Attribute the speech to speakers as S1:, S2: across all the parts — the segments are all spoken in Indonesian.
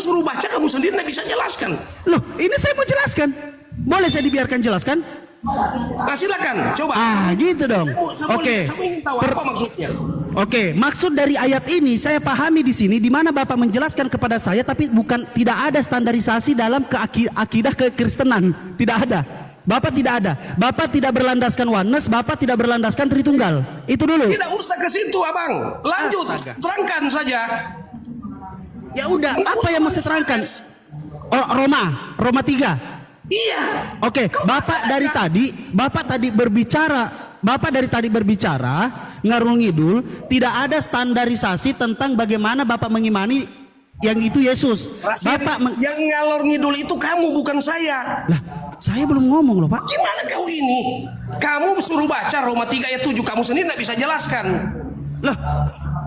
S1: suruh baca, kamu sendiri tidak bisa jelaskan.
S2: Loh, ini saya mau jelaskan. Boleh saya dibiarkan jelaskan?
S1: Nah, silakan, coba.
S2: Gitu dong. Oke.
S1: Saya ingin tahu apa maksudnya.
S2: Oke, maksud dari ayat ini saya pahami di sini, di mana Bapak menjelaskan kepada saya, tapi tidak ada standarisasi dalam akidah kekristenan, tidak ada. Bapak tidak ada. Bapak tidak berlandaskan oneness, Bapak tidak berlandaskan Tritunggal. Itu dulu.
S1: Tidak usah ke situ, Abang. Lanjut, terangkan saja.
S2: Ya udah, apa yang mau saya terangkan? Oh, Roma 3.
S1: Iya.
S2: Oke, Bapak dari tadi berbicara ngarung ngidul, tidak ada standarisasi tentang bagaimana Bapak mengimani yang itu Yesus.
S1: Yang ngalor ngidul itu kamu, bukan saya.
S2: Lah, saya belum ngomong loh, Pak.
S1: Gimana kau ini? Kamu suruh baca Roma 3 ayat 7, kamu sendiri tidak bisa jelaskan.
S2: Loh,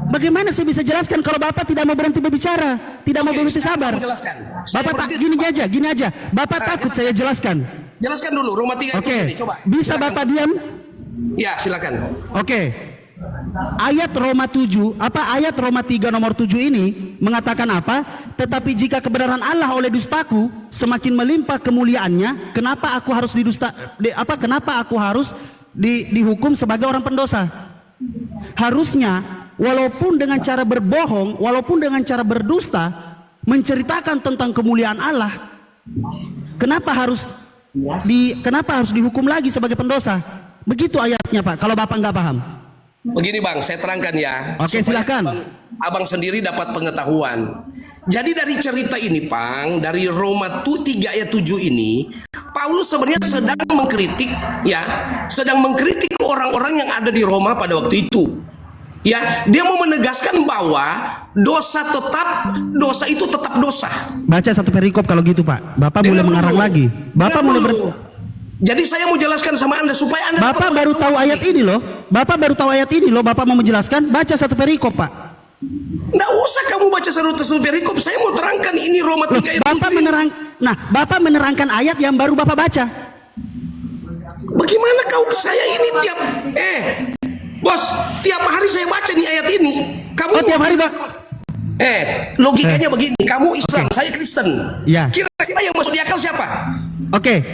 S2: bagaimana saya bisa jelaskan kalau Bapak tidak mau berhenti berbicara, tidak mau berhenti sabar? Bapak gini aja. Bapak takut saya jelaskan.
S1: Jelaskan dulu Roma 3 ayat 7 ini, coba.
S2: Bisa silakan. Bapak diam?
S1: Ya, silakan.
S2: Oke. Ayat Roma 3 nomor 7 ini mengatakan apa? Tetapi jika kebenaran Allah oleh dustaku semakin melimpah kemuliaannya, kenapa aku harus dihukum sebagai orang pendosa? Harusnya walaupun dengan cara berbohong, walaupun dengan cara berdusta menceritakan tentang kemuliaan Allah, kenapa harus dihukum lagi sebagai pendosa? Begitu ayatnya, Pak, kalau Bapak nggak paham.
S1: Begini, Bang, saya terangkan ya.
S2: Oke, silakan.
S1: Abang sendiri dapat pengetahuan. Jadi dari cerita ini, Pang, dari Roma 3 ayat 7 ini, Paulus sebenarnya sedang mengkritik orang-orang yang ada di Roma pada waktu itu. Ya, dia mau menegaskan bahwa dosa itu tetap dosa.
S2: Baca satu perikop kalau gitu, Pak. Bapak mulai mengarang lagi. Bapak mulai
S1: Jadi saya mau jelaskan sama Anda supaya Anda
S2: Bapak baru tahu ayat ini loh. Bapak baru tahu ayat ini loh. Bapak mau menjelaskan, baca satu perikop, Pak.
S1: Nggak usah kamu baca satu perikop. Saya mau terangkan ini Roma 3 ayat 7.
S2: Bapak menerangkan ayat yang baru Bapak baca.
S1: Bagaimana saya ini Bos, tiap hari saya baca nih ayat ini. Kamu
S2: tiap hari, Pak.
S1: Logikanya begini, kamu Islam, saya Kristen.
S2: Ya.
S1: Kira-kira yang masuk di akal siapa?
S2: Oke,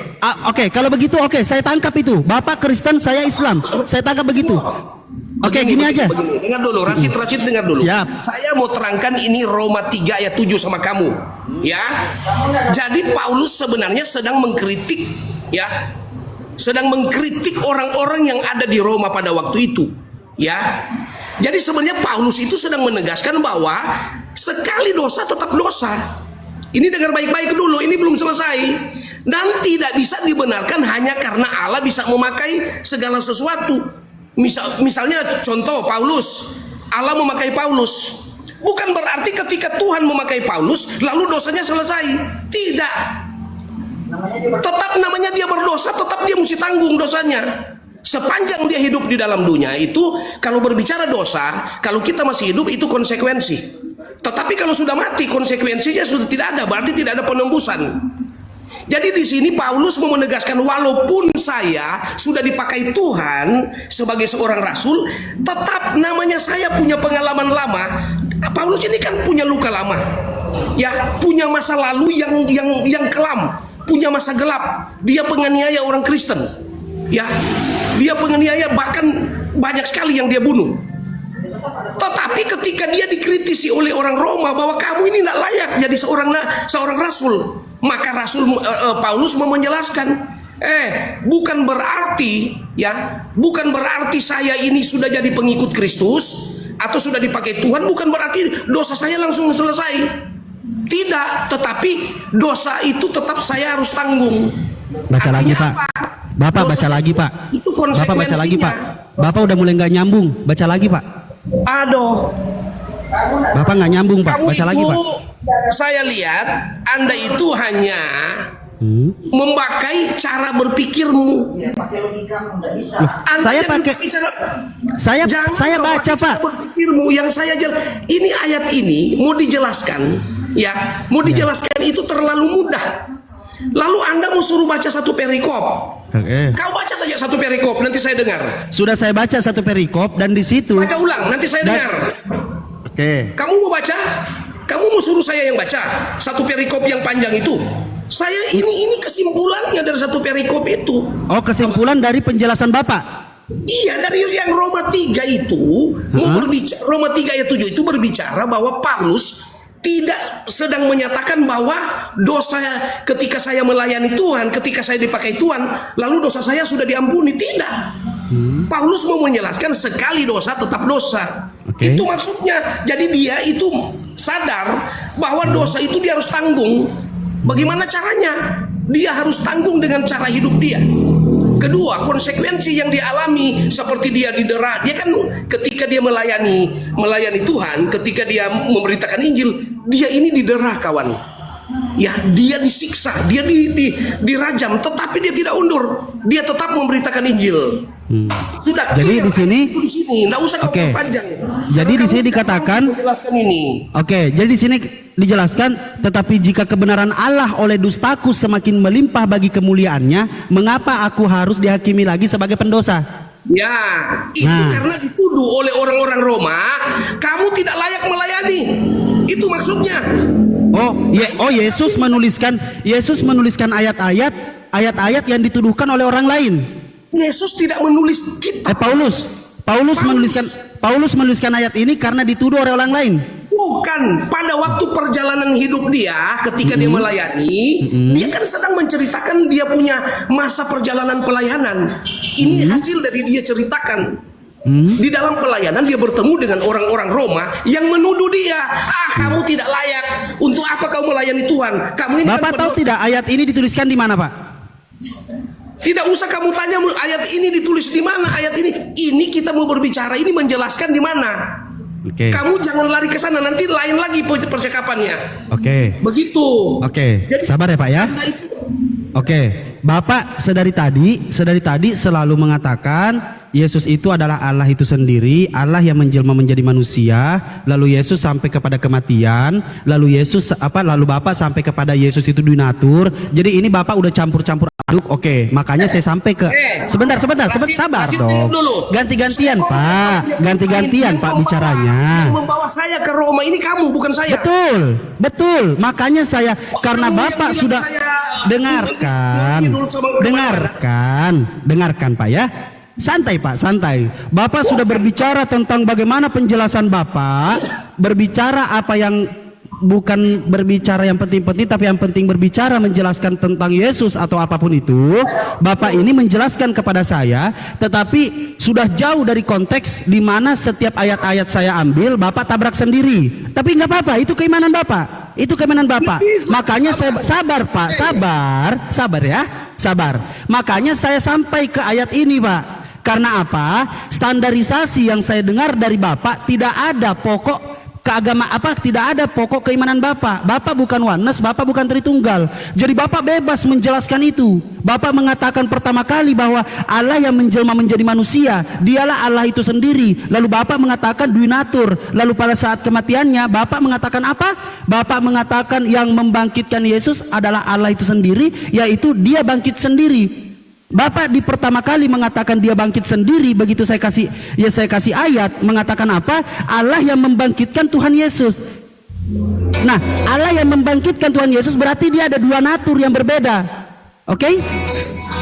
S2: kalau begitu saya tangkap itu. Bapak Kristen, saya Islam. Saya tangkap begitu. Gini aja.
S1: Dengar dulu, Rashid dengar dulu.
S2: Siap.
S1: Saya mau terangkan ini Roma 3 ayat 7 sama kamu. Ya. Jadi Paulus sebenarnya sedang mengkritik orang-orang yang ada di Roma pada waktu itu. Ya. Jadi sebenarnya Paulus itu sedang menegaskan bahwa sekali dosa tetap dosa. Ini dengar baik-baik dulu, ini belum selesai. Dan tidak bisa dibenarkan hanya karena Allah bisa memakai segala sesuatu. Misalnya contoh Paulus, Allah memakai Paulus. Bukan berarti ketika Tuhan memakai Paulus lalu dosanya selesai. Tidak. Tetap namanya dia berdosa, tetap dia mesti tanggung dosanya. Sepanjang dia hidup di dalam dunia itu, kalau berbicara dosa, kalau kita masih hidup itu konsekuensi. Tetapi kalau sudah mati konsekuensinya sudah tidak ada, berarti tidak ada penembusan. Jadi di sini Paulus mau menegaskan walaupun saya sudah dipakai Tuhan sebagai seorang rasul, tetap namanya saya punya pengalaman lama. Paulus ini kan punya luka lama. Ya, punya masa lalu yang kelam, punya masa gelap. Dia penganiaya orang Kristen. Ya, dia penganiaya, bahkan banyak sekali yang dia bunuh. Tetapi ketika dia dikritisi oleh orang Roma bahwa kamu ini tidak layak jadi seorang rasul, maka Paulus mau menjelaskan, bukan berarti saya ini sudah jadi pengikut Kristus atau sudah dipakai Tuhan, bukan berarti dosa saya langsung selesai. Tidak, tetapi dosa itu tetap saya harus tanggung.
S2: Baca lagi, Pak. Bapak baca lagi, Pak.
S1: Itu
S2: Bapak baca lagi,
S1: konsekuensinya.
S2: Pak. Bapak udah mulai nggak nyambung. Baca lagi, Pak.
S1: Aduh.
S2: Bapak nggak nyambung, Pak. Baca lagi, Pak.
S1: Saya lihat Anda itu hanya memakai cara berpikirmu.
S2: Saya baca, Pak.
S1: Berpikirmu yang ini ayat ini mau dijelaskan, itu terlalu mudah. Lalu Anda mau suruh baca satu perikop. Kau baca saja satu perikop, nanti saya dengar.
S2: Sudah saya baca satu perikop dan di situ.
S1: Baca ulang, nanti saya dengar.
S2: Kamu
S1: mau baca? Kamu mau suruh saya yang baca satu perikop yang panjang itu? Saya ini kesimpulannya dari satu perikop itu.
S2: Oh, kesimpulan dari penjelasan Bapak.
S1: Iya, dari yang Roma 3 itu mau berbicara, Roma 3 ayat 7 itu berbicara bahwa Paulus tidak sedang menyatakan bahwa dosa ketika saya melayani Tuhan, ketika saya dipakai Tuhan, lalu dosa saya sudah diampuni. Tidak. Paulus mau menjelaskan sekali dosa tetap dosa.
S2: Oke.
S1: Itu maksudnya. Jadi dia itu sadar bahwa dosa itu dia harus tanggung. Bagaimana caranya? Dia harus tanggung dengan cara hidup dia. Kedua, konsekuensi yang dialami seperti dia didera. Dia kan ketika dia melayani Tuhan, ketika dia memberitakan Injil, dia ini didera, kawan. Ya, dia disiksa, dia dirajam, tetapi dia tidak undur. Dia tetap memberitakan Injil. Sudah.
S2: Jadi di sini,
S1: enggak usah kau panjang.
S2: Jadi di sini dikatakan,
S1: menjelaskan ini.
S2: Oke, jadi di sini dijelaskan, tetapi jika kebenaran Allah oleh dustaku semakin melimpah bagi kemuliaannya, mengapa aku harus dihakimi lagi sebagai pendosa?
S1: Ya, itu karena dituduh oleh orang-orang Roma, kamu tidak layak melayani. Itu maksudnya. Yesus menuliskan ayat-ayat yang dituduhkan oleh orang lain. Yesus tidak menulis kitab.
S2: Paulus menuliskan ayat ini karena dituduh oleh orang lain.
S1: Bukan, pada waktu perjalanan hidup dia ketika dia melayani, dia kan sedang menceritakan dia punya masa perjalanan pelayanan. Ini hasil dari dia ceritakan. Di dalam pelayanan dia bertemu dengan orang-orang Roma yang menuduh dia, kamu tidak layak. Untuk apa kau melayani Tuhan? Kamu ini
S2: Bapak
S1: kan
S2: tahu tidak ayat ini dituliskan di mana, Pak?
S1: Tidak usah kamu tanya ayat ini ditulis di mana, ayat ini kita mau berbicara, ini menjelaskan di mana.
S2: Oke.
S1: Kamu jangan lari ke sana, nanti lain lagi percakapannya.
S2: Oke.
S1: Begitu.
S2: Oke.
S1: Jadi,
S2: sabar ya, Pak ya. Oke. Bapak sedari tadi selalu mengatakan Yesus itu adalah Allah itu sendiri, Allah yang menjelma menjadi manusia, lalu Yesus sampai kepada kematian, lalu Bapak sampai kepada Yesus itu dinatur. Jadi ini Bapak udah campur-campur aduk. Oke, makanya saya sampai ke sebentar, sabar dong. Ganti-gantian, Pak. Ganti-gantian, Pak, bicaranya.
S1: Yang membawa saya ke Roma ini kamu, bukan saya.
S2: Betul. Makanya saya karena Bapak sudah dengarkan, Pak ya. Santai, Pak, santai. Bapak sudah berbicara tentang bagaimana penjelasan Bapak, berbicara apa yang bukan berbicara yang penting-penting, tapi yang penting berbicara menjelaskan tentang Yesus atau apapun itu. Bapak ini menjelaskan kepada saya, tetapi sudah jauh dari konteks di mana setiap ayat-ayat saya ambil, Bapak tabrak sendiri. Tapi nggak apa-apa, itu keimanan Bapak. Itu keimanan Bapak. Makanya saya sabar, Pak, sabar ya, sabar. Makanya saya sampai ke ayat ini, Pak. Karena apa? Standarisasi yang saya dengar dari Bapak tidak ada pokok tidak ada pokok keimanan Bapak. Bapak bukan oneness, Bapak bukan Tritunggal. Jadi Bapak bebas menjelaskan itu. Bapak mengatakan pertama kali bahwa Allah yang menjelma menjadi manusia, dialah Allah itu sendiri. Lalu Bapak mengatakan duinatur. Lalu pada saat kematiannya Bapak mengatakan apa? Bapak mengatakan yang membangkitkan Yesus adalah Allah itu sendiri, yaitu dia bangkit sendiri. Bapak di pertama kali mengatakan dia bangkit sendiri, begitu saya kasih ayat mengatakan apa? Allah yang membangkitkan Tuhan Yesus. Nah, Allah yang membangkitkan Tuhan Yesus berarti dia ada dua natur yang berbeda. Oke?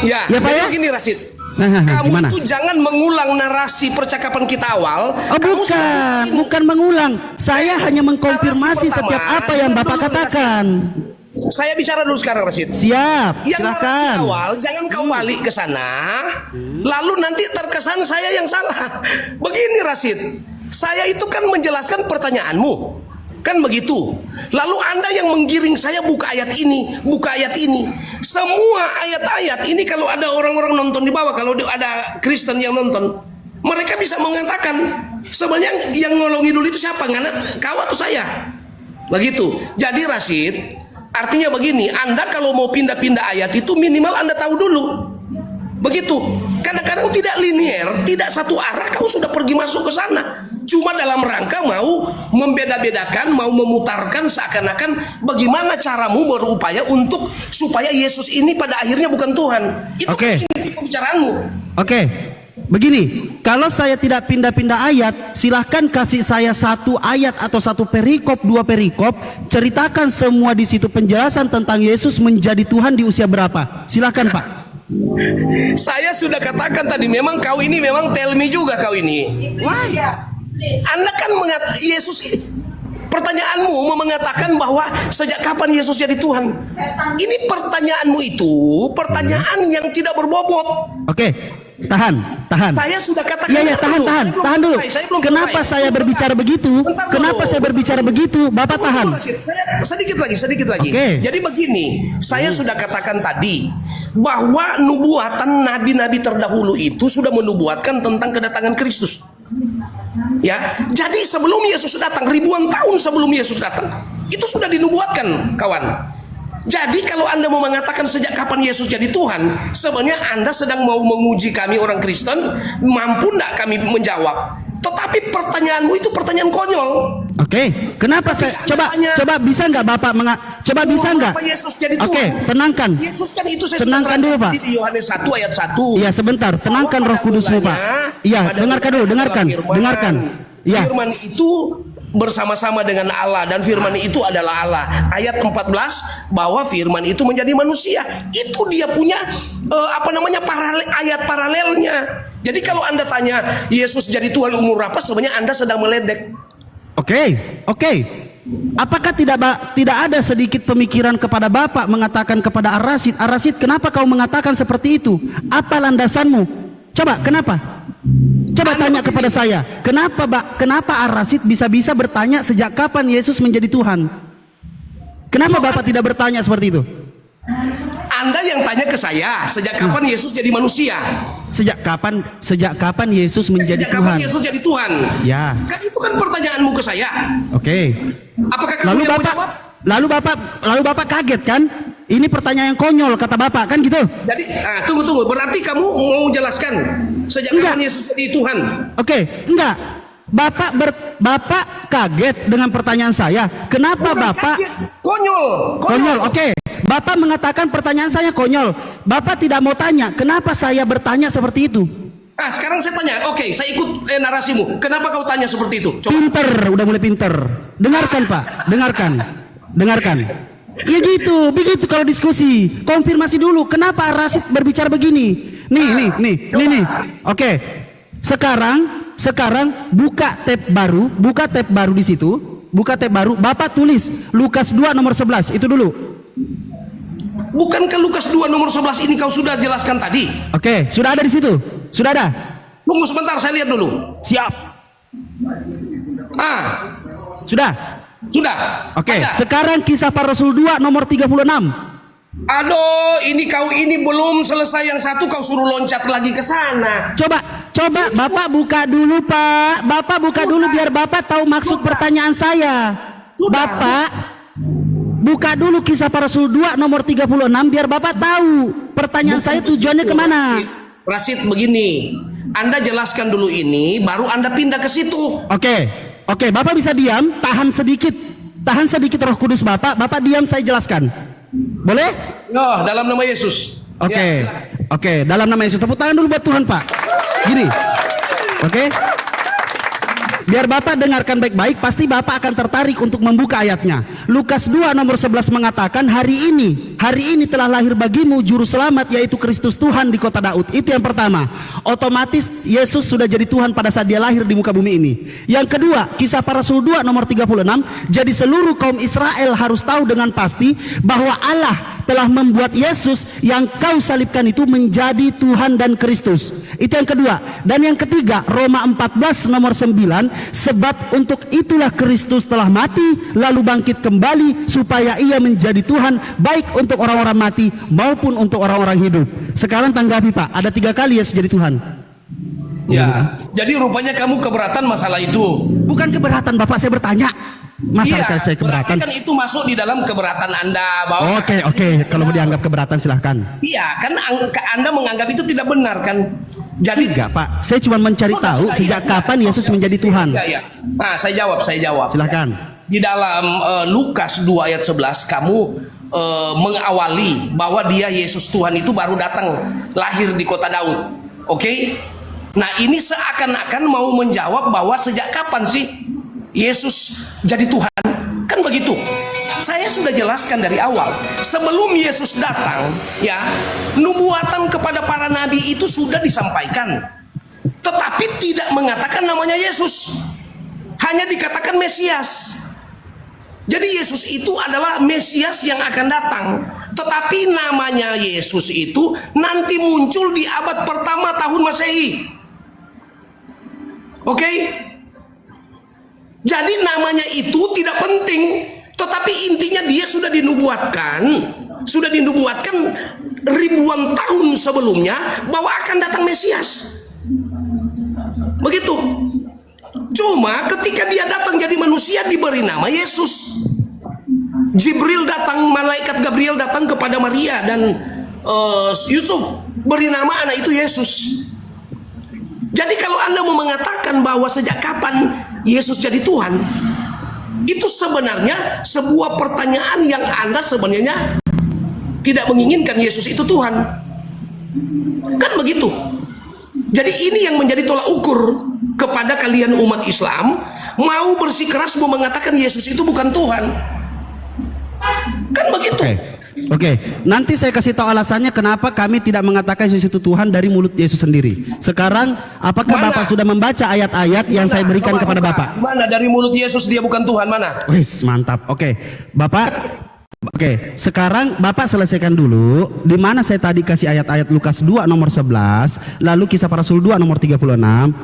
S1: Ya,
S2: Pak ya?
S1: Begini Rasid.
S2: Kamu
S1: gimana? Itu jangan mengulang narasi percakapan kita awal.
S2: Bukan mengulang. Saya hanya mengkonfirmasi setiap apa yang Bapak katakan.
S1: Saya bicara dulu sekarang, Rasid.
S2: Siap,
S1: yang
S2: silakan.
S1: awal jangan kau balik ke sana, lalu nanti terkesan saya yang salah. Begini, Rasid, saya itu kan menjelaskan pertanyaanmu, kan begitu. Lalu Anda yang menggiring saya buka ayat ini. Semua ayat-ayat ini kalau ada orang-orang nonton di bawah, kalau ada Kristen yang nonton, mereka bisa mengatakan sebenarnya yang ngolongi dulu itu siapa? Kau atau saya? Begitu. Jadi Rasid, artinya begini, Anda kalau mau pindah-pindah ayat itu minimal Anda tahu dulu. Begitu. Kadang-kadang tidak linier, tidak satu arah, kamu sudah pergi masuk ke sana. Cuma dalam rangka mau membeda-bedakan, mau memutarkan seakan-akan bagaimana caramu berupaya untuk supaya Yesus ini pada akhirnya bukan Tuhan. Itu kan inti pembicaraanmu.
S2: Begini, kalau saya tidak pindah-pindah ayat, silahkan kasih saya satu ayat atau satu perikop, dua perikop, ceritakan semua di situ penjelasan tentang Yesus menjadi Tuhan di usia berapa. Silahkan Pak.
S1: Saya sudah katakan tadi, memang kau ini memang tell me juga kau ini. Anda kan Yesus, pertanyaanmu mengatakan bahwa sejak kapan Yesus jadi Tuhan? Ini pertanyaanmu itu pertanyaan yang tidak berbobot.
S2: Oke, tahan.
S1: Saya sudah katakan.
S2: Iya, tahan dulu. Kenapa saya berbicara begitu? Kenapa saya berbicara begitu? Bapak tahan.
S1: Saya sedikit lagi.
S2: Oke.
S1: Jadi begini, saya sudah katakan tadi bahwa nubuatan nabi-nabi terdahulu itu sudah menubuatkan tentang kedatangan Kristus. Ya, jadi sebelum Yesus datang, ribuan tahun sebelum Yesus datang, itu sudah dinubuatkan, kawan. Jadi kalau Anda mau mengatakan sejak kapan Yesus jadi Tuhan, sebenarnya Anda sedang mau menguji kami orang Kristen, mampu enggak kami menjawab? Tetapi pertanyaanmu itu pertanyaan konyol.
S2: Oke, kenapa saya coba bisa nggak Bapak coba bisa nggak?
S1: Yesus jadi Tuhan.
S2: Oke, tenangkan.
S1: Yesus kan itu saya
S2: tenangkan dulu Pak.
S1: Di Yohanes 1 ayat 1.
S2: Iya sebentar, tenangkan Roh Kudusmu Pak. Iya, dengarkan dulu, dengarkan. Iya.
S1: Firman itu bersama-sama dengan Allah dan firman itu adalah Allah. Ayat 14 bahwa firman itu menjadi manusia. Itu dia punya ayat paralelnya. Jadi kalau Anda tanya Yesus jadi Tuhan umur berapa, sebenarnya Anda sedang meledek.
S2: Oke. Apakah tidak ada sedikit pemikiran kepada Bapak mengatakan kepada Ar-Rasyid, kenapa kau mengatakan seperti itu? Apa landasanmu? Coba, kenapa? Coba tanya kepada saya, kenapa Ar-Rasyid bisa-bisa bertanya sejak kapan Yesus menjadi Tuhan? Kenapa Bapak tidak bertanya seperti itu?
S1: Anda yang tanya ke saya, sejak kapan Yesus jadi manusia?
S2: Sejak kapan Yesus menjadi
S1: Sejak
S2: Tuhan?
S1: kapan Yesus jadi Tuhan?
S2: Ya.
S1: Kan itu kan pertanyaanmu ke saya.
S2: Oke.
S1: Apakah kamu yang mau jawab?
S2: Lalu Bapak kaget kan? Ini pertanyaan yang konyol kata Bapak kan gitu?
S1: Jadi tunggu. Berarti kamu mau jelaskan sejak kapan Yesus jadi Tuhan?
S2: Oke, enggak. Bapak kaget dengan pertanyaan saya. Kenapa
S1: Bukan
S2: Bapak
S1: kaget. Konyol.
S2: Oke. Bapak mengatakan pertanyaan saya konyol. Bapak tidak mau tanya, kenapa saya bertanya seperti itu?
S1: Sekarang saya tanya. Oke, saya ikut narasimu. Kenapa kau tanya seperti itu? Coba.
S2: Pinter, udah mulai pinter. Dengarkan Pak, dengarkan. Ya gitu, begitu kalau diskusi. Konfirmasi dulu, kenapa Rasid berbicara begini? Nih. Oke. Sekarang buka tab baru di situ. Buka tab baru, Bapak tulis Lukas 2 nomor 11, itu dulu.
S1: Bukankah Lukas 2 nomor 11 ini kau sudah jelaskan tadi?
S2: Oke, sudah ada di situ. Sudah ada.
S1: Tunggu sebentar, saya lihat dulu.
S2: Siap. Sudah. Oke,
S1: Baca.
S2: sekarang Kisah Para Rasul 2 nomor 36.
S1: Aduh, ini kau ini belum selesai yang satu, kau suruh loncat lagi ke sana.
S2: Coba Bapak buka dulu Pak. Bapak buka dulu biar Bapak tahu maksud pertanyaan saya. Bapak buka dulu Kisah Para Rasul 2 nomor 36 biar Bapak tahu pertanyaan saya tujuannya kemana.
S1: Rasid begini, Anda jelaskan dulu ini, baru Anda pindah ke situ.
S2: Oke, Bapak bisa diam, tahan sedikit Roh Kudus Bapak diam, saya jelaskan. Boleh?
S1: Dalam nama Yesus.
S2: Oke, dalam nama Yesus. Tepuk tangan dulu buat Tuhan Pak. Gini, oke? Biar Bapak dengarkan baik-baik, pasti Bapak akan tertarik untuk membuka ayatnya. Lukas 2 nomor 11 mengatakan, hari ini telah lahir bagimu juru selamat, yaitu Kristus Tuhan di kota Daud. Itu yang pertama. Otomatis Yesus sudah jadi Tuhan pada saat dia lahir di muka bumi ini. Yang kedua, Kisah Para Rasul 2 nomor 36, jadi seluruh kaum Israel harus tahu dengan pasti bahwa Allah telah membuat Yesus yang kau salibkan itu menjadi Tuhan dan Kristus. Itu yang kedua. Dan yang ketiga, Roma 14 nomor 9, sebab untuk itulah Kristus telah mati lalu bangkit kembali supaya ia menjadi Tuhan baik untuk orang-orang mati maupun untuk orang-orang hidup. Sekarang tanggapi Pak, ada 3 kali Yesus jadi Tuhan.
S1: Ya, jadi rupanya kamu keberatan masalah itu.
S2: Bukan keberatan Bapak, saya bertanya. Masalah saya keberatan.
S1: Kan itu masuk di dalam keberatan Anda bahwa
S2: Oke, kalau mau dianggap keberatan silahkan.
S1: Iya, kan Anda menganggap itu tidak benar kan? Jadi
S2: enggak Pak, saya cuma mencari tahu sejak kapan Yesus menjadi Tuhan.
S1: Iya. Saya jawab.
S2: Silahkan.
S1: Di dalam Lukas 2 ayat 11 kamu mengawali bahwa dia Yesus Tuhan itu baru datang lahir di kota Daud. Oke? Nah, ini seakan-akan mau menjawab bahwa sejak kapan sih Yesus jadi Tuhan? Kan begitu. Saya sudah jelaskan dari awal. Sebelum Yesus datang, ya, nubuatan kepada para nabi itu sudah disampaikan. Tetapi tidak mengatakan namanya Yesus. Hanya dikatakan Mesias. Jadi Yesus itu adalah Mesias yang akan datang. Tetapi namanya Yesus itu nanti muncul di abad pertama tahun Masehi. Oke? Jadi namanya itu tidak penting. Tetapi intinya dia sudah dinubuatkan ribuan tahun sebelumnya bahwa akan datang Mesias. Begitu. Cuma ketika dia datang jadi manusia diberi nama Yesus. Jibril datang, malaikat Gabriel datang kepada Maria dan Yusuf, beri nama anak itu Yesus. Jadi kalau Anda mau mengatakan bahwa sejak kapan Yesus jadi Tuhan, itu sebenarnya sebuah pertanyaan yang Anda sebenarnya tidak menginginkan Yesus itu Tuhan. Kan begitu. Jadi ini yang menjadi tolak ukur kepada kalian umat Islam, mau bersikeras mau mengatakan Yesus itu bukan Tuhan. Kan begitu.
S2: Oke. Nanti saya kasih tahu alasannya kenapa kami tidak mengatakan Yesus itu Tuhan dari mulut Yesus sendiri. Sekarang, apakah Bapak sudah membaca ayat-ayat yang saya berikan kepada Bapak?
S1: Mana dari mulut Yesus dia bukan Tuhan, mana?
S2: Wis, mantap. Oke. Bapak, sekarang Bapak selesaikan dulu di mana saya tadi kasih ayat-ayat Lukas 2 nomor 11, lalu Kisah Para Rasul 2 nomor 36,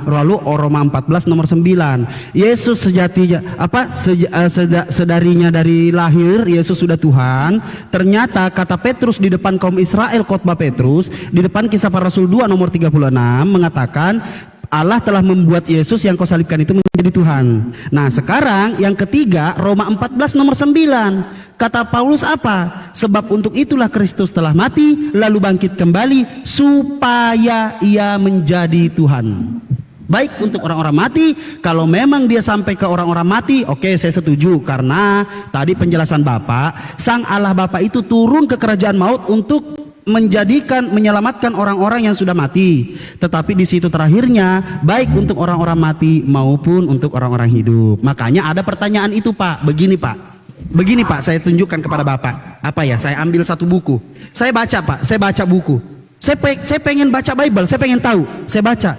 S2: lalu Roma 14 nomor 9. Yesus sejatinya sedarinya dari lahir Yesus sudah Tuhan. Ternyata kata Petrus di depan kaum Israel, khotbah Petrus di depan Kisah Para Rasul 2 nomor 36 mengatakan Allah telah membuat Yesus yang kau salibkan itu menjadi Tuhan. Nah, sekarang yang ketiga Roma 14 nomor 9. Kata Paulus apa? Sebab untuk itulah Kristus telah mati lalu bangkit kembali supaya ia menjadi Tuhan. Baik untuk orang-orang mati, kalau memang dia sampai ke orang-orang mati, oke, saya setuju, karena tadi penjelasan Bapak, Sang Allah Bapa itu turun ke kerajaan maut untuk menyelamatkan orang-orang yang sudah mati. Tetapi di situ terakhirnya baik untuk orang-orang mati maupun untuk orang-orang hidup. Makanya ada pertanyaan itu, Pak. Begini Pak, saya tunjukkan kepada Bapak. Apa ya? Saya ambil satu buku. Saya baca, Pak. Saya baca buku. Saya pengen baca Bible. Saya pengen tahu. Saya baca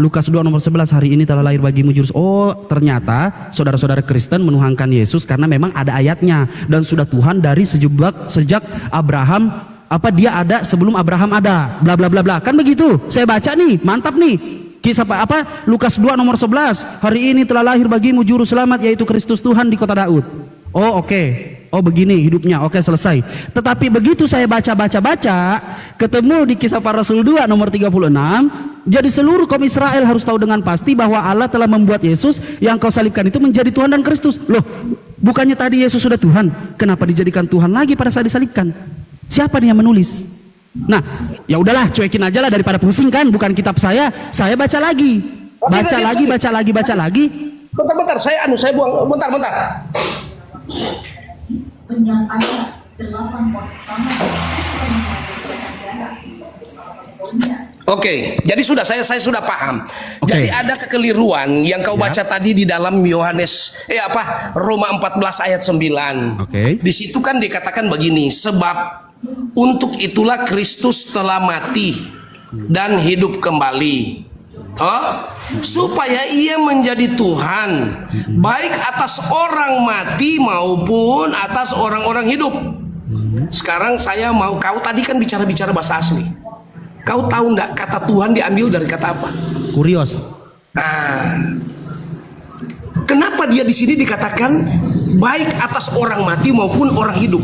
S2: Lukas 2 nomor 11, hari ini telah lahir bagimu juru. Oh, ternyata saudara-saudara Kristen menuhankan Yesus karena memang ada ayatnya dan sudah Tuhan dari sejak Abraham. Dia ada sebelum Abraham ada, bla bla bla bla. Kan begitu. Saya baca nih, mantap nih. Kisah Lukas 2 nomor 11, hari ini telah lahir bagimu juru selamat yaitu Kristus Tuhan di kota Daud. Oh, oke. Oh, begini hidupnya. Oke, selesai. Tetapi begitu saya baca, ketemu di Kisah Para Rasul 2 nomor 36, jadi seluruh kaum Israel harus tahu dengan pasti bahwa Allah telah membuat Yesus yang kau salibkan itu menjadi Tuhan dan Kristus. Loh, bukannya tadi Yesus sudah Tuhan? Kenapa dijadikan Tuhan lagi pada saat disalibkan? Siapa nih yang menulis? Nah, ya udahlah, cuekin aja lah daripada pusing kan, bukan kitab saya baca lagi. Baca lagi.
S1: Bentar, saya buang, bentar. Oke, jadi saya sudah paham. Jadi ada kekeliruan yang kau baca tadi di dalam Roma 14 ayat 9. Di situ kan dikatakan begini, sebab untuk itulah Kristus telah mati dan hidup kembali, supaya ia menjadi Tuhan baik atas orang mati maupun atas orang-orang hidup. Sekarang saya mau, kau tadi kan bicara bahasa asli. Kau tahu enggak kata Tuhan diambil dari kata apa? Kurios. Kenapa dia di sini dikatakan baik atas orang mati maupun orang hidup?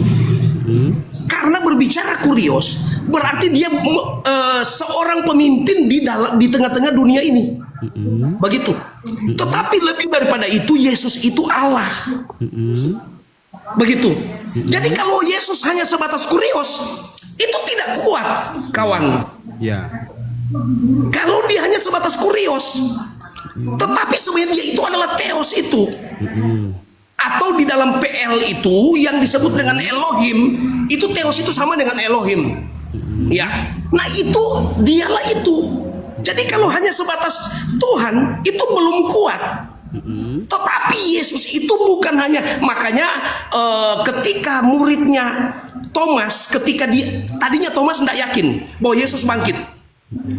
S1: Karena berbicara kurios berarti dia seorang pemimpin di tengah-tengah dunia ini. Begitu. Tetapi lebih daripada itu, Yesus itu Allah. Begitu. Jadi kalau Yesus hanya sebatas kurios, itu tidak kuat, kawan. Kalau dia hanya sebatas kurios, tetapi sebenarnya dia itu adalah Theos itu. Atau di dalam PL itu yang disebut dengan Elohim, itu Theos itu sama dengan Elohim. Ya. Nah, itu dialah itu. Jadi kalau hanya sebatas Tuhan itu belum kuat. Tetapi Yesus itu bukan hanya, makanya ketika muridnya Thomas, ketika tadinya Thomas tidak yakin bahwa Yesus bangkit.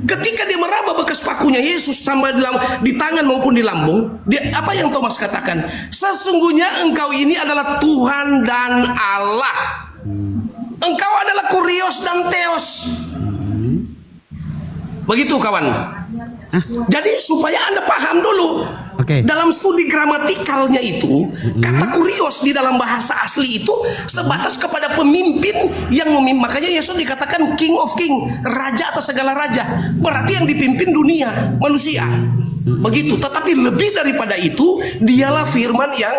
S1: Ketika dia meraba bekas pakunya Yesus sampai di tangan maupun di lambung, apa yang Thomas katakan? Sesungguhnya engkau ini adalah Tuhan dan Allah. Engkau adalah Kurios dan Theos. Begitu kawan. Jadi supaya Anda paham dulu, dalam studi gramatikalnya itu, kata kurios di dalam bahasa asli itu sebatas kepada pemimpin yang memimpin. Makanya Yesus dikatakan King of King, raja atas segala raja. Berarti yang dipimpin dunia, manusia. Begitu. Tetapi lebih daripada itu, dialah firman yang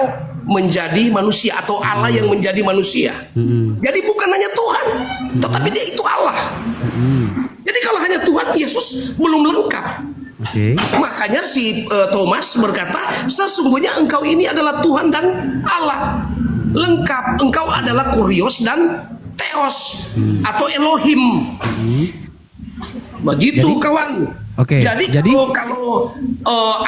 S1: menjadi manusia atau Allah yang menjadi manusia. Jadi bukan hanya Tuhan, tetapi dia itu Allah. Jadi kalau hanya Tuhan, Yesus belum lengkap. Makanya si Thomas berkata, sesungguhnya engkau ini adalah Tuhan dan Allah. Lengkap, engkau adalah Kurios dan Theos atau Elohim. Begitu kawan. Jadi kalau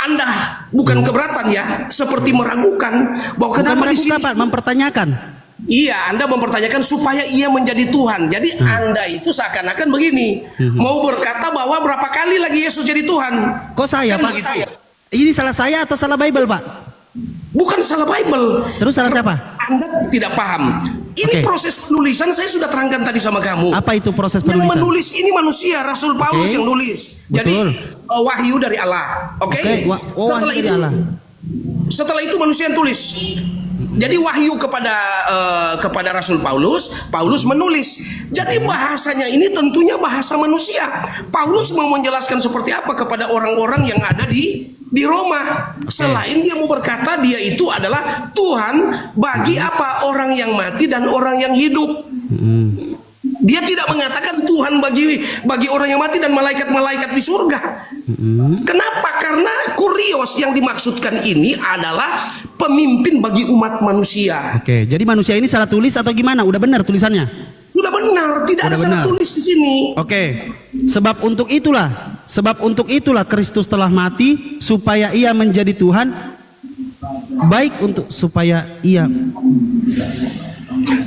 S1: Anda bukan keberatan ya, seperti meragukan bahwa kenapa di sini
S2: mempertanyakan.
S1: Iya, Anda mempertanyakan supaya ia menjadi Tuhan. Jadi Anda itu seakan-akan begini, mau berkata bahwa berapa kali lagi Yesus jadi Tuhan.
S2: Kok saya,
S1: kan
S2: Pak?
S1: begitu?
S2: Ini salah saya atau salah Bible, Pak?
S1: Bukan salah Bible.
S2: Terus salah siapa?
S1: Anda tidak paham. Ini proses penulisan saya sudah terangkan tadi sama kamu.
S2: Apa itu proses penulisan?
S1: Yang menulis ini manusia, Rasul Paulus yang nulis. Jadi wahyu dari Allah. Setelah itu manusia yang tulis. Jadi wahyu kepada Rasul Paulus, Paulus menulis. Jadi bahasanya ini tentunya bahasa manusia. Paulus mau menjelaskan seperti apa kepada orang-orang yang ada di Roma. Selain dia mau berkata dia itu adalah Tuhan bagi apa orang yang mati dan orang yang hidup. Dia tidak mengatakan Tuhan bagi orang yang mati dan malaikat-malaikat di surga. Kenapa? Karena kurios yang dimaksudkan ini adalah pemimpin bagi umat manusia.
S2: Jadi manusia ini salah tulis atau gimana? Udah benar tulisannya?
S1: Sudah benar, tidak ada salah tulis di sini. Sebab untuk itulah Kristus telah mati supaya ia menjadi Tuhan, baik untuk supaya ia.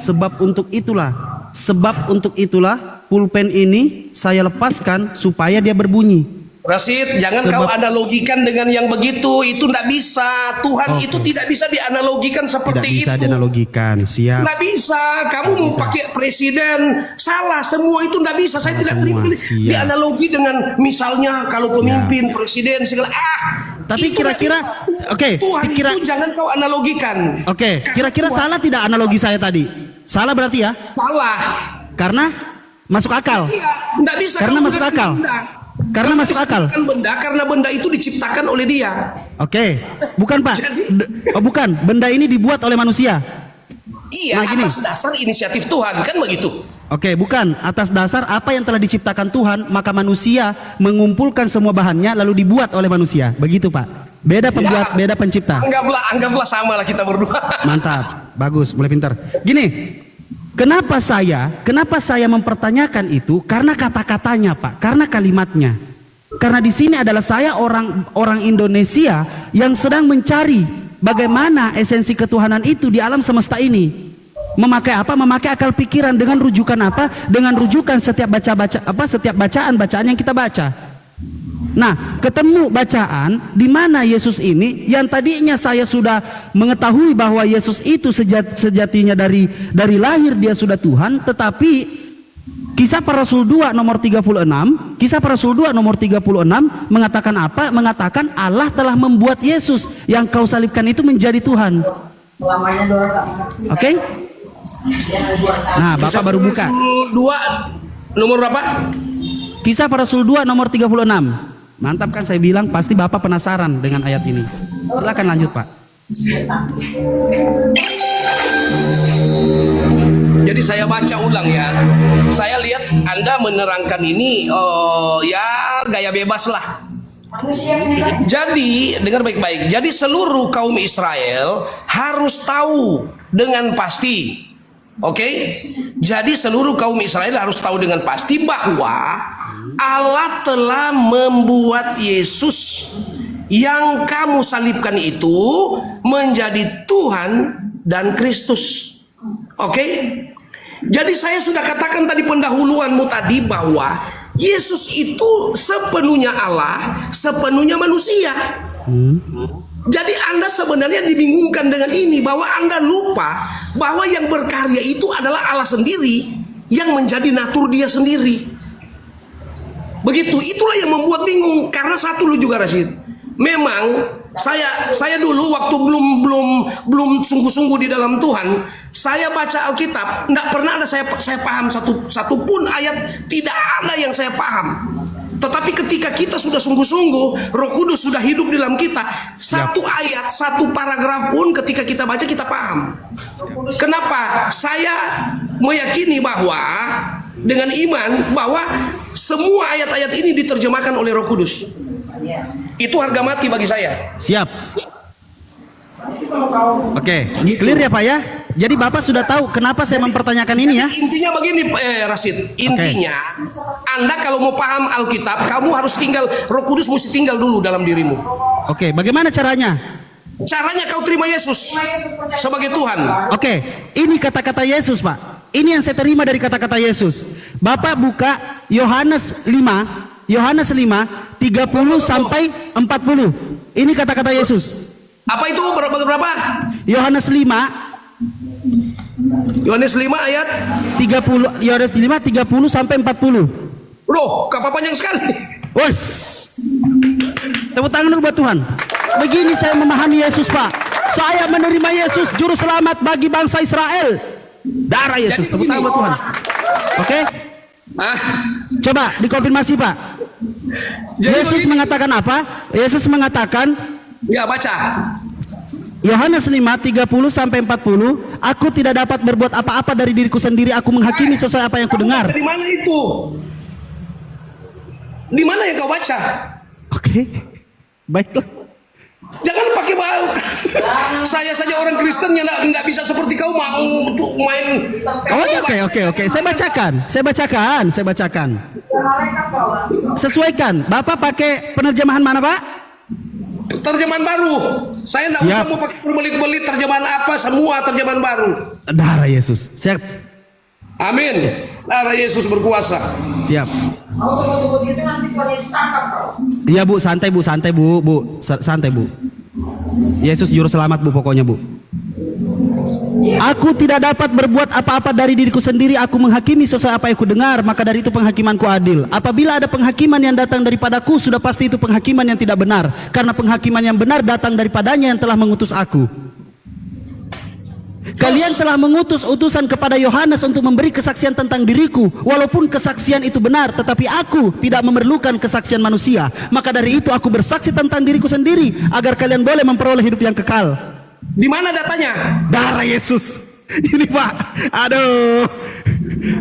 S1: Sebab untuk itulah pulpen ini saya lepaskan supaya dia berbunyi. Rasid, jangan kau analogikan dengan yang begitu. Itu tidak bisa. Tuhan itu tidak bisa dianalogikan seperti itu.
S2: Tidak bisa dianalogikan. Siap.
S1: Tidak bisa. Kamu mau pakai presiden, salah. Semua itu tidak bisa. Saya tidak terima dianalogi dengan misalnya kalau pemimpin, presiden segala.
S2: Tapi kira-kira,
S1: Tuhan itu jangan kau analogikan.
S2: Kira-kira salah tidak analogi saya tadi? Salah berarti ya?
S1: Salah.
S2: Karena masuk akal.
S1: Tidak bisa.
S2: Karena masuk akal. Karena masuk akal.
S1: Karena benda itu diciptakan oleh dia.
S2: Bukan Pak. Bukan. Benda ini dibuat oleh manusia.
S1: Iya, atas dasar inisiatif Tuhan, kan begitu.
S2: Bukan. Atas dasar apa yang telah diciptakan Tuhan, maka manusia mengumpulkan semua bahannya lalu dibuat oleh manusia. Begitu Pak. Beda pembuat, beda pencipta.
S1: Anggaplah sama lah kita berdua.
S2: Mantap. Bagus, mulai pintar. Gini. Kenapa saya mempertanyakan itu? Karena kata-katanya, Pak. Karena kalimatnya. Karena di sini adalah saya orang Indonesia yang sedang mencari bagaimana esensi ketuhanan itu di alam semesta ini. Memakai apa? Memakai akal pikiran dengan rujukan apa? Dengan rujukan setiap bacaan yang kita baca. Nah, ketemu bacaan di mana Yesus ini yang tadinya saya sudah mengetahui bahwa Yesus itu sejatinya dari lahir dia sudah Tuhan, tetapi Kisah Para Rasul 2 nomor 36, Kisah Para Rasul 2 nomor 36 mengatakan apa? Mengatakan Allah telah membuat Yesus yang kau salibkan itu menjadi Tuhan. Nah, Bapak baru buka.
S1: 2 nomor berapa?
S2: Kisah Para Rasul 2 nomor 36. Mantap kan, saya bilang pasti Bapak penasaran dengan ayat ini. Silakan lanjut Pak.
S1: Jadi saya baca ulang ya. Saya lihat Anda menerangkan ini gaya bebas lah. Jadi dengar baik-baik. Jadi seluruh kaum Israel harus tahu dengan pasti Oke? Jadi seluruh kaum Israel harus tahu dengan pasti bahwa Allah telah membuat Yesus yang kamu salibkan itu menjadi Tuhan dan Kristus. Oke? Jadi saya sudah katakan tadi pendahuluanmu tadi bahwa Yesus itu sepenuhnya Allah, sepenuhnya manusia. Jadi Anda sebenarnya dibingungkan dengan ini, bahwa Anda lupa bahwa yang berkarya itu adalah Allah sendiri yang menjadi natur dia sendiri. Begitu, itulah yang membuat bingung. Karena satu lu juga Rashid, memang saya dulu waktu belum sungguh-sungguh di dalam Tuhan, saya baca Alkitab, tidak pernah ada saya paham satu pun ayat, tidak ada yang saya paham. Tetapi ketika kita sudah sungguh-sungguh, Roh Kudus sudah hidup di dalam kita, satu ayat, satu paragraf pun ketika kita baca kita paham. Kenapa? Saya meyakini bahwa dengan iman bahwa semua ayat-ayat ini diterjemahkan oleh Roh Kudus. Itu harga mati bagi saya.
S2: Siap. Oke, clear ya Pak ya. Jadi Bapak sudah tahu kenapa saya mempertanyakan ini ya.
S1: Intinya begini Rashid, intinya Anda kalau mau paham Alkitab, kamu harus tinggal, Roh Kudus mesti tinggal dulu dalam dirimu.
S2: Oke, bagaimana caranya?
S1: Caranya kau terima Yesus sebagai Tuhan.
S2: Oke, ini kata-kata Yesus Pak. Ini yang saya terima dari kata-kata Yesus. Bapak buka Yohanes 5, 30 sampai 40. Ini kata-kata Yesus.
S1: Apa itu berapa?
S2: Yohanes 5
S1: ayat
S2: 30, Yohanes 5 30 sampai 40.
S1: Loh, kapal panjang sekali.
S2: Wes. Tepuk tangan dulu buat Tuhan. Begini saya memahami Yesus Pak. Saya menerima Yesus juru selamat bagi bangsa Israel. Darah Yesus.
S1: Jadi
S2: Tepuk tangan buat Tuhan. Oke? Coba dikonfirmasi Pak.
S1: Jadi
S2: Yesus
S1: begini.
S2: mengatakan apa? Yesus mengatakan,
S1: Ya, baca.
S2: Yohanes 5 30 sampai 40, aku tidak dapat berbuat apa-apa dari diriku sendiri, aku menghakimi sesuai apa yang kudengar.
S1: Dari mana itu? Di mana yang kau baca?
S2: Oke. Baiklah.
S1: Jangan pakai bau. Saya saja orang Kristen yang tidak bisa seperti kau mau untuk main.
S2: Oke. Saya bacakan. Sesuaikan. Bapak pakai penerjemahan mana, Pak?
S1: Terjemahan baru. Saya tidak usah mau pakai berbelit-belit terjemahan apa, semua terjemahan baru.
S2: Darah Yesus. Siap.
S1: Amin. Darah Yesus berkuasa.
S2: Siap.
S3: Mau sebut-sebut gitu nanti polisi tangkap kau.
S2: Iya Bu, santai Bu. Santai Bu. Yesus juru selamat Bu, pokoknya Bu. Aku tidak dapat berbuat apa-apa dari diriku sendiri, aku menghakimi sesuai apa yang ku dengar, maka dari itu penghakimanku adil. Apabila ada penghakiman yang datang daripadaku, sudah pasti itu penghakiman yang tidak benar, karena penghakiman yang benar datang daripadanya yang telah mengutus aku. Kalian telah mengutus utusan kepada Yohanes untuk memberi kesaksian tentang diriku. Walaupun kesaksian itu benar, tetapi aku tidak memerlukan kesaksian manusia. Maka dari itu aku bersaksi tentang diriku sendiri, agar kalian boleh memperoleh hidup yang kekal.
S1: Di mana datanya?
S2: Darah Yesus. Ini Pak, aduh,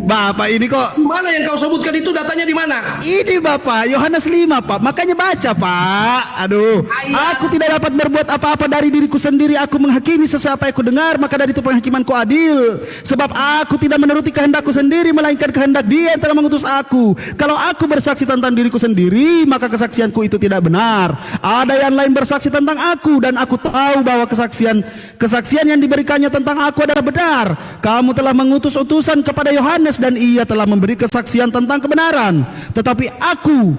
S2: Bapak ini kok.
S1: Di mana yang kau sebutkan itu, datanya di mana?
S2: Ini Bapak, Yohanes 5 Pak, makanya baca Pak. Aduh, aku tidak dapat berbuat apa-apa dari diriku sendiri, aku menghakimi sesuai apa yang aku dengar, maka dari itu penghakimanku adil. Sebab aku tidak menuruti kehendakku sendiri, melainkan kehendak Dia yang telah mengutus aku. Kalau aku bersaksi tentang diriku sendiri, maka kesaksianku itu tidak benar. Ada yang lain bersaksi tentang aku, dan aku tahu bahwa kesaksian yang diberikannya tentang aku adalah benar. Kamu telah mengutus utusan kepada Yohanes dan ia telah memberi kesaksian tentang kebenaran. Tetapi aku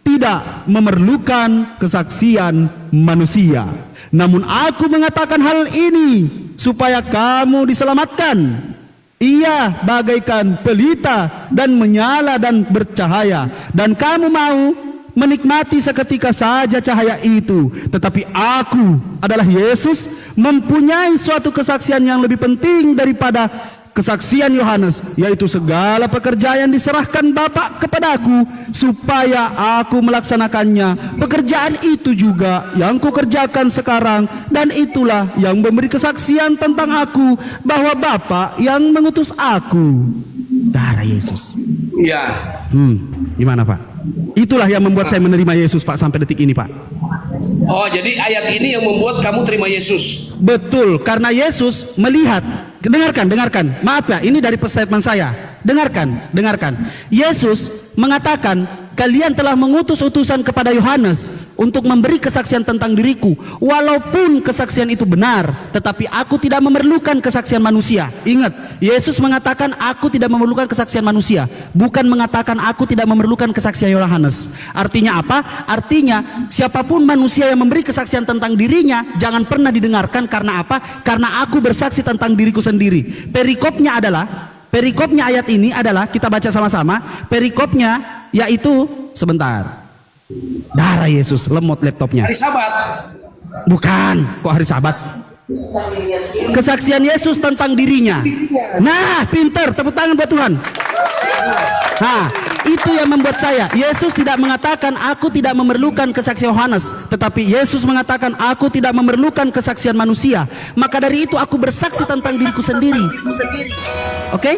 S2: tidak memerlukan kesaksian manusia. Namun aku mengatakan hal ini supaya kamu diselamatkan. Ia bagaikan pelita dan menyala dan bercahaya, dan kamu mau menikmati seketika saja cahaya itu. Tetapi aku adalah Yesus, mempunyai suatu kesaksian yang lebih penting daripada kesaksian Yohanes, yaitu segala pekerjaan yang diserahkan Bapa kepadaku supaya aku melaksanakannya. Pekerjaan itu juga yang kukerjakan sekarang, dan itulah yang memberi kesaksian tentang aku bahwa Bapa yang mengutus aku. Darah Yesus.
S1: Iya.
S2: Gimana Pak? Itulah yang membuat saya menerima Yesus Pak sampai detik ini Pak.
S1: Oh, jadi ayat ini yang membuat kamu terima Yesus.
S2: Betul, karena Yesus melihat Dengarkan. Maaf ya, ini dari statement saya. Dengarkan. Yesus mengatakan, kalian telah mengutus utusan kepada Yohanes untuk memberi kesaksian tentang diriku. Walaupun kesaksian itu benar, tetapi aku tidak memerlukan kesaksian manusia. Ingat, Yesus mengatakan aku tidak memerlukan kesaksian manusia, bukan mengatakan aku tidak memerlukan kesaksian Yohanes. Artinya apa? Artinya siapapun manusia yang memberi kesaksian tentang dirinya jangan pernah didengarkan. Karena apa? Karena aku bersaksi tentang diriku sendiri. Perikopnya ayat ini adalah, kita baca sama-sama. Perikopnya yaitu, sebentar, darah Yesus, lemot laptopnya.
S1: Hari Sabat.
S2: Bukan, kok hari Sabat? Kesaksian Yesus tentang dirinya. Nah, pinter, tepuk tangan buat Tuhan. Nah, itu yang membuat saya, Yesus tidak mengatakan aku tidak memerlukan kesaksian Yohanes, tetapi Yesus mengatakan aku tidak memerlukan kesaksian manusia. Maka dari itu aku bersaksi tentang diriku sendiri. Oke?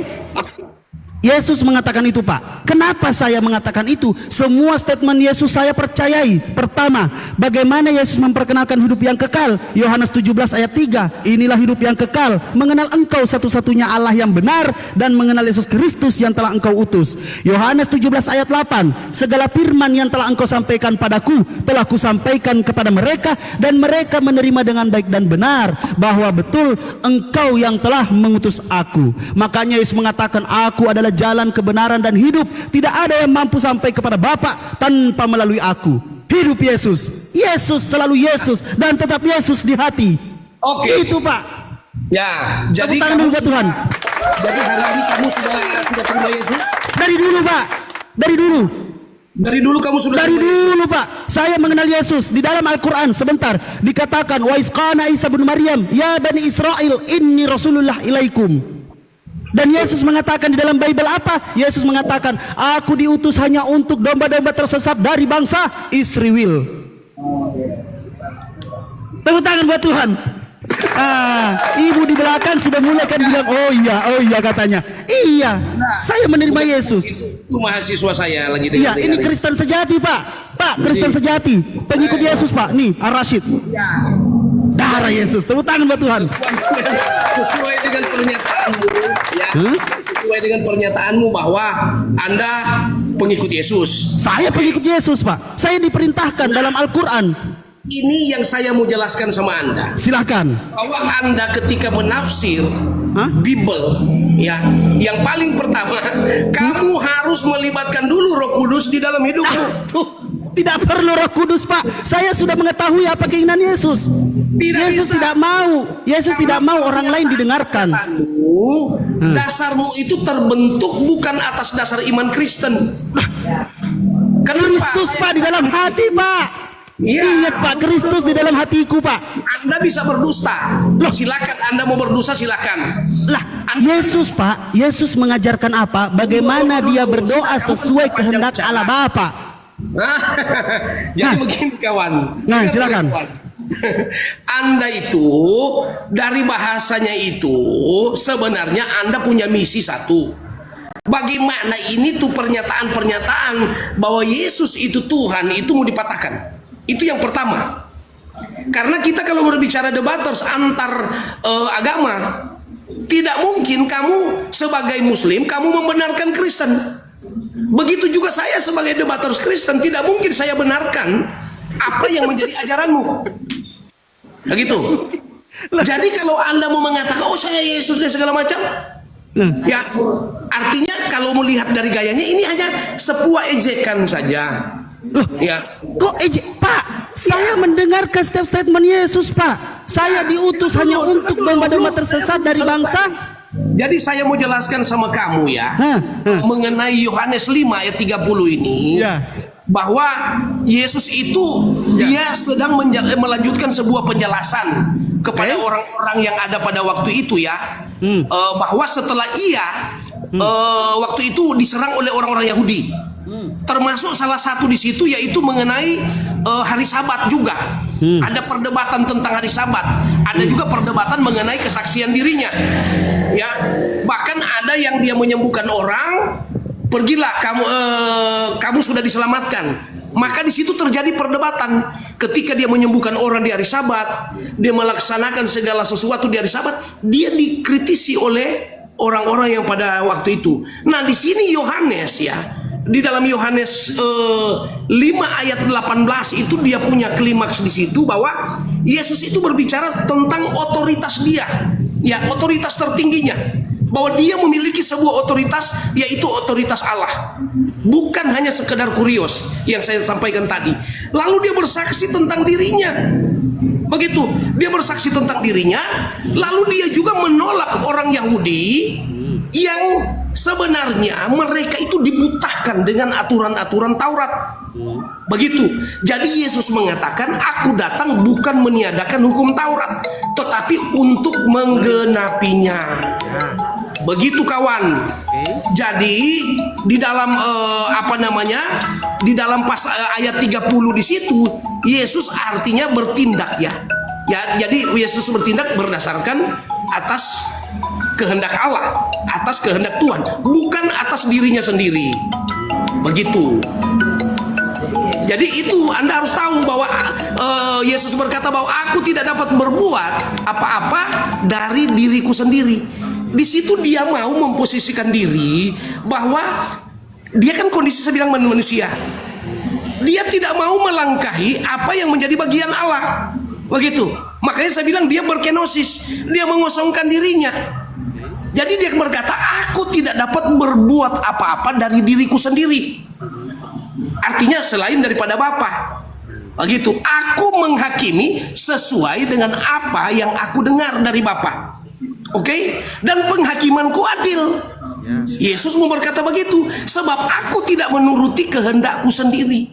S2: Yesus mengatakan itu, Pak. Kenapa saya mengatakan itu? Semua statement Yesus saya percayai. Pertama, bagaimana Yesus memperkenalkan hidup yang kekal. Yohanes 17 ayat 3. Inilah hidup yang kekal, mengenal engkau satu-satunya Allah yang benar dan mengenal Yesus Kristus yang telah engkau utus. Yohanes 17 ayat 8. Segala firman yang telah engkau sampaikan padaku telah kusampaikan kepada mereka, dan mereka menerima dengan baik dan benar bahwa betul engkau yang telah mengutus aku. Makanya Yesus mengatakan, aku adalah jalan, kebenaran dan hidup. Tidak ada yang mampu sampai kepada Bapa tanpa melalui aku. Hidup Yesus. Yesus selalu Yesus dan tetap Yesus di hati.
S1: Oke.
S2: Itu, Pak.
S1: Ya, jadi
S2: Tepuk tangan dulu buat Tuhan.
S1: Jadi hari ini kamu sudah terima Yesus?
S2: Dari dulu, Pak.
S1: Dari dulu kamu sudah
S2: Dari
S1: terima Yesus?
S2: dulu, Pak. Saya mengenal Yesus. Di dalam Al-Quran sebentar dikatakan, wa isqana Isa bin Maryam, ya bani Israel, inni rasulullah ilaikum. Dan Yesus mengatakan di dalam Bible apa? Yesus mengatakan, aku diutus hanya untuk domba-domba tersesat dari bangsa Israel. Tepuk tangan buat Tuhan. Ibu di belakang sudah mulai kan bilang, oh iya katanya. Iya, saya menerima Yesus.
S1: Itu mahasiswa saya lagi
S2: Iya,
S1: dengar.
S2: ini Kristen sejati, Pak. Kristen sejati, pengikut Yesus, Pak. Nih, Ar-Rasyid. Darah Yesus. Tepuk tangan buat Tuhan.
S1: Sesuai dengan pernyataanmu, ya. Sesuai dengan pernyataanmu bahwa Anda pengikut Yesus.
S2: Saya pengikut Yesus, Pak. Saya diperintahkan dalam Al-Quran.
S1: Ini yang saya mau jelaskan sama Anda.
S2: Silakan.
S1: Bahwa Anda ketika menafsir Bible, ya, yang paling pertama kamu harus melibatkan dulu Roh Kudus di dalam hidupmu.
S2: Tidak perlu Roh Kudus, Pak. Saya sudah mengetahui apa keinginan Yesus. Yesus tidak mau. Yesus tidak mau orang lain didengarkan.
S1: Dasarmu itu terbentuk bukan atas dasar iman Kristen. Kenapa?
S2: Kristus, Pak, di dalam hati, Pak.
S1: Ya.
S2: Ingat, Pak, Kristus di dalam hatiku, Pak.
S1: Anda bisa berdusta. Silakan, Anda mau berdusta silakan.
S2: Lah, Yesus, Pak, Yesus mengajarkan apa? Bagaimana dia berdoa sesuai kehendak Allah Bapa.
S1: Jadi begini, kawan.
S2: Nah, silakan.
S1: Anda itu dari bahasanya itu sebenarnya Anda punya misi satu. Bagaimana ini tuh pernyataan-pernyataan bahwa Yesus itu Tuhan itu mau dipatahkan. Itu yang pertama. Karena kita kalau berbicara debaters antar agama, tidak mungkin kamu sebagai Muslim kamu membenarkan Kristen. Begitu juga saya sebagai debaters Kristen tidak mungkin saya benarkan apa yang menjadi ajaranmu. Begitu. Jadi kalau Anda mau mengatakan, oh saya Yesus dan segala macam, ya artinya kalau melihat dari gayanya ini hanya sebuah ejekan saja. Ya.
S2: Kok Pak? Saya mendengarkan statement Yesus, Pak. Saya diutus hanya untuk domba-domba tersesat dari bangsa.
S1: Jadi saya mau jelaskan sama kamu ya, mengenai Yohanes 5 ayat 30 ini. Bahwa Yesus itu dia sedang melanjutkan sebuah penjelasan kepada orang-orang yang ada pada waktu itu ya, bahwa setelah waktu itu diserang oleh orang-orang Yahudi, termasuk salah satu di situ yaitu mengenai hari Sabat juga. Ada perdebatan tentang hari Sabat, ada juga perdebatan mengenai kesaksian dirinya. Ya, bahkan ada yang dia menyembuhkan orang. Pergilah kamu, kamu sudah diselamatkan. Maka di situ terjadi perdebatan. Ketika dia menyembuhkan orang di hari Sabat, dia melaksanakan segala sesuatu di hari Sabat, dia dikritisi oleh orang-orang yang pada waktu itu. Nah, di sini Yohanes ya, di dalam Yohanes 5 ayat 18 itu dia punya klimaks di situ bahwa Yesus itu berbicara tentang otoritas dia, ya, otoritas tertingginya. Bahwa dia memiliki sebuah otoritas, yaitu otoritas Allah, bukan hanya sekedar kurios yang saya sampaikan tadi. Lalu dia bersaksi tentang dirinya, begitu, dia bersaksi tentang dirinya. Lalu dia juga menolak orang Yahudi yang sebenarnya mereka itu dibutahkan dengan aturan-aturan Taurat, begitu. Jadi Yesus mengatakan, aku datang bukan meniadakan hukum Taurat, tetapi untuk menggenapinya. Begitu kawan. Jadi di dalam di dalam ayat 30 di situ Yesus artinya bertindak ya. Ya, jadi Yesus bertindak berdasarkan atas kehendak Allah, atas kehendak Tuhan, bukan atas dirinya sendiri. Begitu. Jadi itu Anda harus tahu bahwa Yesus berkata bahwa aku tidak dapat berbuat apa-apa dari diriku sendiri. Di situ dia mau memposisikan diri bahwa dia kan kondisi saya bilang manusia. Dia tidak mau melangkahi apa yang menjadi bagian Allah. Begitu. Makanya saya bilang dia berkenosis, dia mengosongkan dirinya. Jadi dia berkata, aku tidak dapat berbuat apa-apa dari diriku sendiri. Artinya selain daripada Bapa. Begitu. Aku menghakimi sesuai dengan apa yang aku dengar dari Bapa. Oke, dan penghakimanku adil. Yesus mau berkata begitu, sebab aku tidak menuruti kehendakku sendiri,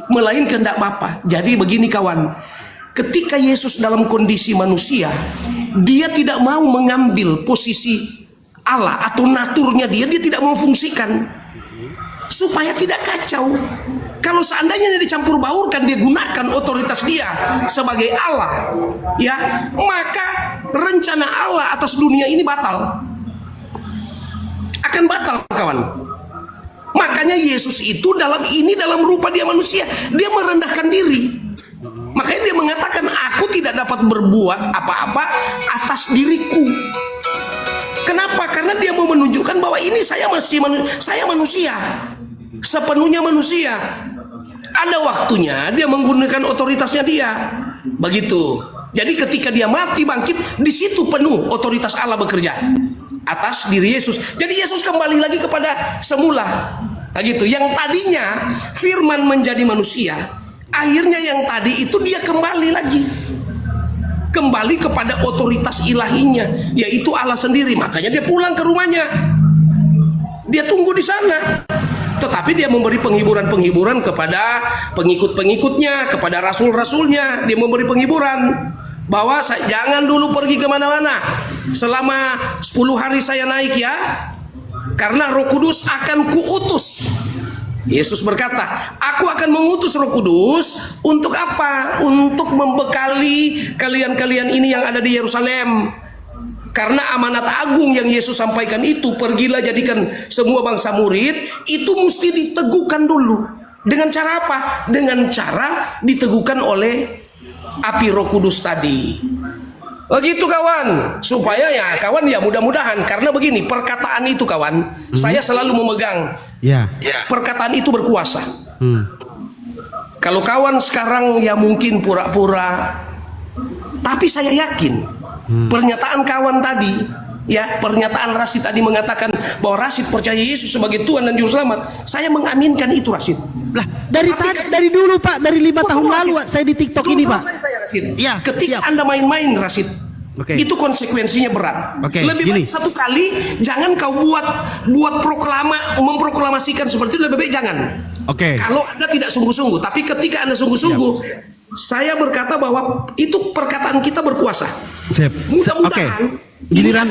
S1: melainkan kehendak Bapa. Jadi begini kawan, ketika Yesus dalam kondisi manusia, dia tidak mau mengambil posisi Allah atau naturnya dia tidak mau fungsikan supaya tidak kacau. Kalau seandainya dicampur baurkan, dia gunakan otoritas dia sebagai Allah, ya, maka rencana Allah atas dunia ini batal, akan batal kawan. Makanya Yesus itu dalam rupa dia manusia, dia merendahkan diri. Makanya dia mengatakan, aku tidak dapat berbuat apa-apa atas diriku. Kenapa? Karena dia mau menunjukkan bahwa ini saya manusia, sepenuhnya manusia. Ada waktunya dia menggunakan otoritasnya dia, begitu. Jadi ketika dia mati bangkit, di situ penuh otoritas Allah bekerja atas diri Yesus. Jadi Yesus kembali lagi kepada semula, begitu. Yang tadinya firman menjadi manusia, akhirnya yang tadi itu dia kembali lagi, kembali kepada otoritas ilahinya, yaitu Allah sendiri. Makanya dia pulang ke rumahnya, dia tunggu di sana. Tetapi dia memberi penghiburan-penghiburan kepada pengikut-pengikutnya, kepada rasul-rasulnya. Dia memberi penghiburan bahwa jangan dulu pergi kemana-mana selama 10 hari saya naik ya, karena Roh Kudus akan kuutus. Yesus berkata, aku akan mengutus Roh Kudus untuk apa? Untuk membekali kalian-kalian ini yang ada di Yerusalem. Karena amanat agung yang Yesus sampaikan itu, pergilah jadikan semua bangsa murid, itu mesti diteguhkan dulu. Dengan cara apa? Dengan cara diteguhkan oleh api Roh Kudus tadi. Begitu kawan, supaya ya kawan ya mudah-mudahan, karena begini, perkataan itu kawan, saya selalu memegang, perkataan itu berkuasa. Kalau kawan sekarang ya mungkin pura-pura, tapi saya yakin pernyataan kawan tadi, ya, pernyataan Rasid tadi mengatakan bahwa Rasid percaya Yesus sebagai Tuhan dan Juru Selamat. Saya mengaminkan itu, Rasid.
S2: Lah, dari dulu Pak, dari 5 tahun lalu saya di TikTok ini Pak.
S1: Saya, Rasid.
S2: Ya,
S1: ketika Anda main-main, Rasid, itu konsekuensinya berat. Lebih baik satu kali jangan kau buat memproklamasikan seperti itu, lebih baik jangan. Kalau Anda tidak sungguh-sungguh, tapi ketika Anda sungguh-sungguh, saya berkata bahwa itu perkataan kita berkuasa. Mudah-mudahan giliran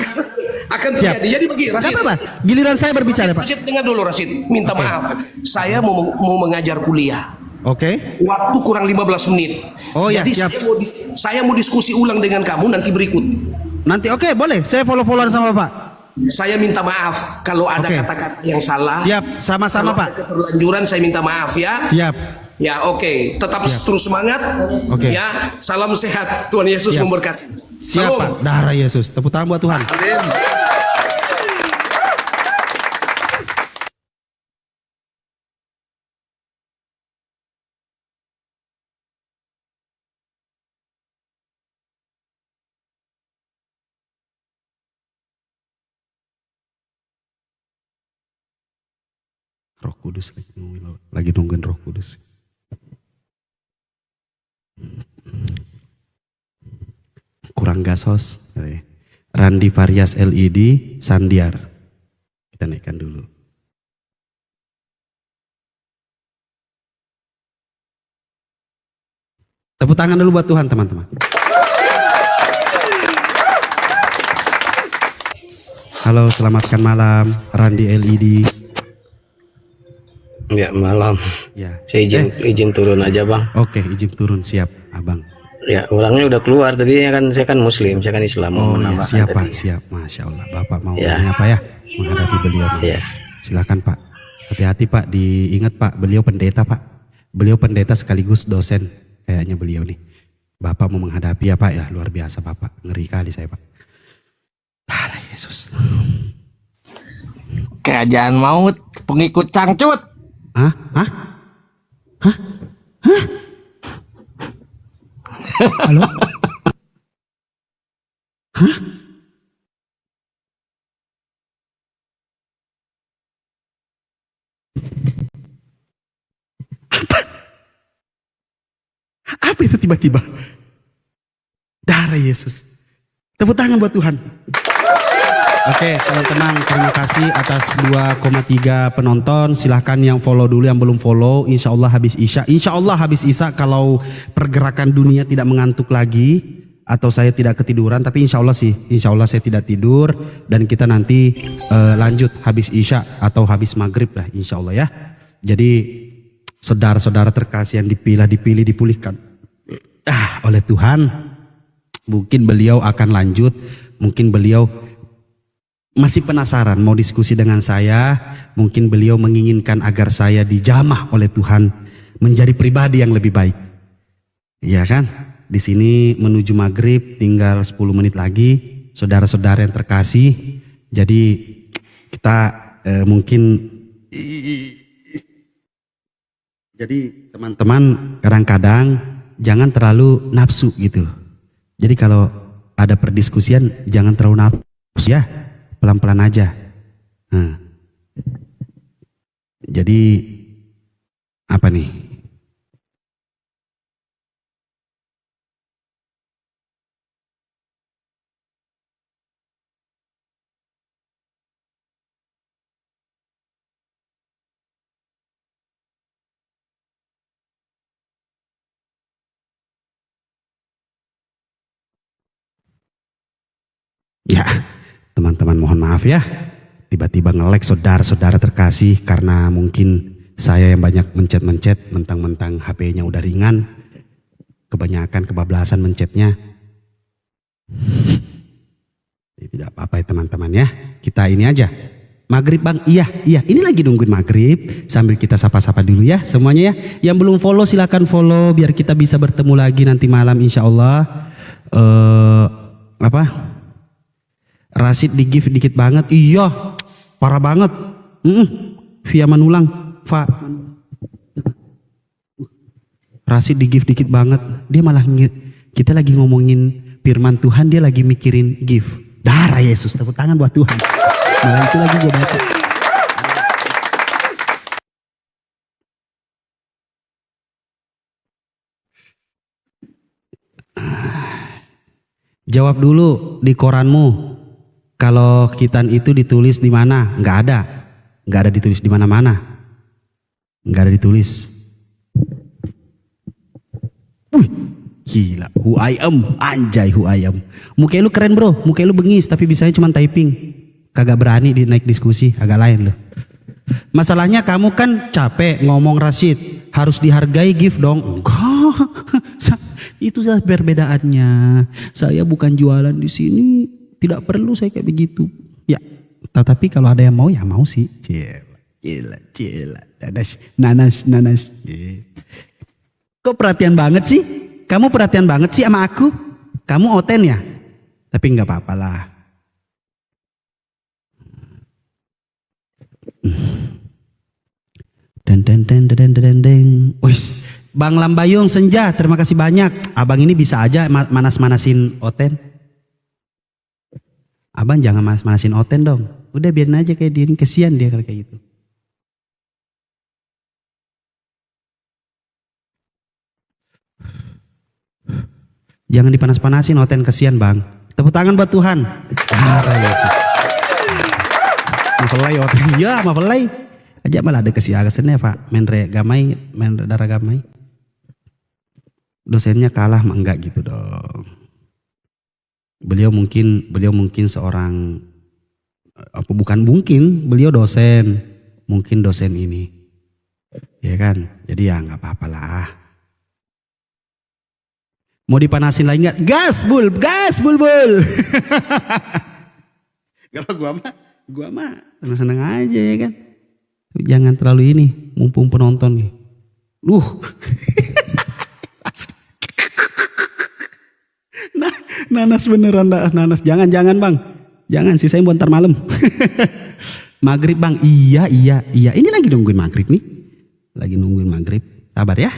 S1: akan terjadi. Jadi begini, Rasid.
S2: Giliran saya berbicara, Pak.
S1: Rasid, dengar dulu, Rasid. Minta maaf. Saya mau mengajar kuliah. Waktu kurang 15 menit. Jadi saya mau diskusi ulang dengan kamu nanti berikut.
S2: Nanti boleh. Saya follow-followan sama Pak.
S1: Saya minta maaf kalau ada kata-kata yang salah.
S2: Siap, sama-sama Pak.
S1: Keterlanjuran saya minta maaf ya.
S2: Siap.
S1: Ya, oke. Tetap terus semangat.
S2: Oke.
S1: Ya, salam sehat. Tuhan Yesus
S2: Siap.
S1: memberkati.
S2: Siap
S1: Salam.
S2: Pak, darah Yesus. Tepuk tangan buat Tuhan.
S1: Amin.
S2: Roh Kudus lagi nungguin Roh Kudus. Kurang gasos. Randi Varias LED Sandiar. Kita naikkan dulu. Tepuk tangan dulu buat Tuhan teman-teman. Halo, selamatkan malam Randi LED.
S4: Ya malam,
S2: Ya.
S4: saya izin turun aja bang.
S2: Oke, izin turun, siap abang.
S4: Ya orangnya udah keluar tadinya kan, saya kan Muslim, saya kan Islam. Mau
S2: Oh ya,
S4: menambahkan
S2: siap Pak,
S4: tadi.
S2: siap. Masya Allah, Bapak mau
S4: Ya.
S2: apa ya? Menghadapi beliau.
S4: Ya.
S2: Silakan Pak. Hati-hati Pak, diingat Pak, beliau pendeta Pak. Beliau pendeta sekaligus dosen, kayaknya beliau nih. Bapak mau menghadapi ya Pak ya, luar biasa Bapak. Ngeri kali saya Pak. Ah, Yesus.
S5: Kerajaan maut, pengikut cangcut.
S2: Hah? Hah? Hah? Hah? Halo? Hah? Apa itu tiba-tiba? Darah Yesus. Tepuk tangan buat Tuhan. Oke teman-teman, terima kasih atas 2,3 penonton. Silahkan yang follow dulu, yang belum follow. Insya Allah habis Isya. Insya Allah habis Isya, kalau pergerakan dunia tidak mengantuk lagi atau saya tidak ketiduran, tapi insya Allah sih, insya Allah saya tidak tidur, dan kita nanti lanjut habis Isya atau habis maghrib lah insya Allah ya. Jadi saudara-saudara terkasih yang dipilih dipulihkan oleh Tuhan. Mungkin beliau akan lanjut, mungkin beliau masih penasaran mau diskusi dengan saya, mungkin beliau menginginkan agar saya dijamah oleh Tuhan menjadi pribadi yang lebih baik. Ya kan? Di sini menuju maghrib tinggal 10 menit lagi, saudara-saudara yang terkasih. Jadi kita mungkin, jadi teman-teman kadang-kadang jangan terlalu nafsu gitu. Jadi kalau ada perdiskusian jangan terlalu nafsu ya. Pelan-pelan aja. Nah. Jadi apa nih? Ya, teman-teman mohon maaf ya. Tiba-tiba nge-lag saudara-saudara terkasih karena mungkin saya yang banyak mencet-mencet, mentang-mentang HP-nya udah ringan. Kebanyakan kebablasan mencetnya. Tidak apa-apa ya teman-teman ya. Kita ini aja. Maghrib bang, iya. Ini lagi nungguin maghrib. Sambil kita sapa-sapa dulu ya semuanya ya. Yang belum follow silakan follow biar kita bisa bertemu lagi nanti malam insya Allah. Rasid di gift dikit banget. Iya, parah banget. Via Manulang, Rasid di gift dikit banget. Dia malah kita lagi ngomongin firman Tuhan, dia lagi mikirin gift. Darah Yesus, tepuk tangan buat Tuhan. Malah itu lagi gue baca. Jawab dulu di koranmu. Kalau khitan itu ditulis di mana? Nggak ada ditulis di mana-mana. Nggak ada ditulis. Wih, gila, who I am, anjay who I am. Muka lu keren bro, muka lu bengis tapi bisanya cuma typing. Kagak berani naik diskusi, agak lain loh. Masalahnya kamu kan capek ngomong Rasid, harus dihargai gift dong. Enggak, itu salah perbedaannya. Saya bukan jualan di sini. Tidak perlu saya kayak begitu. Ya, tetapi kalau ada yang mau ya mau sih. Cila. Nanas. Kok perhatian banget sih? Kamu perhatian banget sih sama aku? Kamu oten ya? Tapi nggak apa-apa lah. Den. Wis, Bang Lambayung Senja, terima kasih banyak. Abang ini bisa aja manas-manasin Oten. Abang jangan manas-manasin Oten dong. Udah biarin aja kayak dia, kesian dia kalau kayak gitu. Jangan dipanas-panasin Oten, kesian Bang. Tepuk tangan buat Tuhan. Yesus. Mapelai Oten, iya mapelai. Aja malah ada kesiagasannya Pak, menre darah gamai. Dosennya kalah mah enggak gitu dong. Beliau mungkin seorang apa bukan mungkin, beliau dosen, mungkin dosen ini. Ya kan? Jadi ya nggak apa-apalah. Mau dipanasin lagi nggak? Gas bul. Kalau gua mah seneng-seneng aja ya kan. Jangan terlalu ini, mumpung penonton nih. Nanas beneran dah, nanas. Jangan Bang. Jangan, sisain buat ntar malam. Maghrib Bang, iya. Ini lagi nungguin maghrib nih. Sabar ya.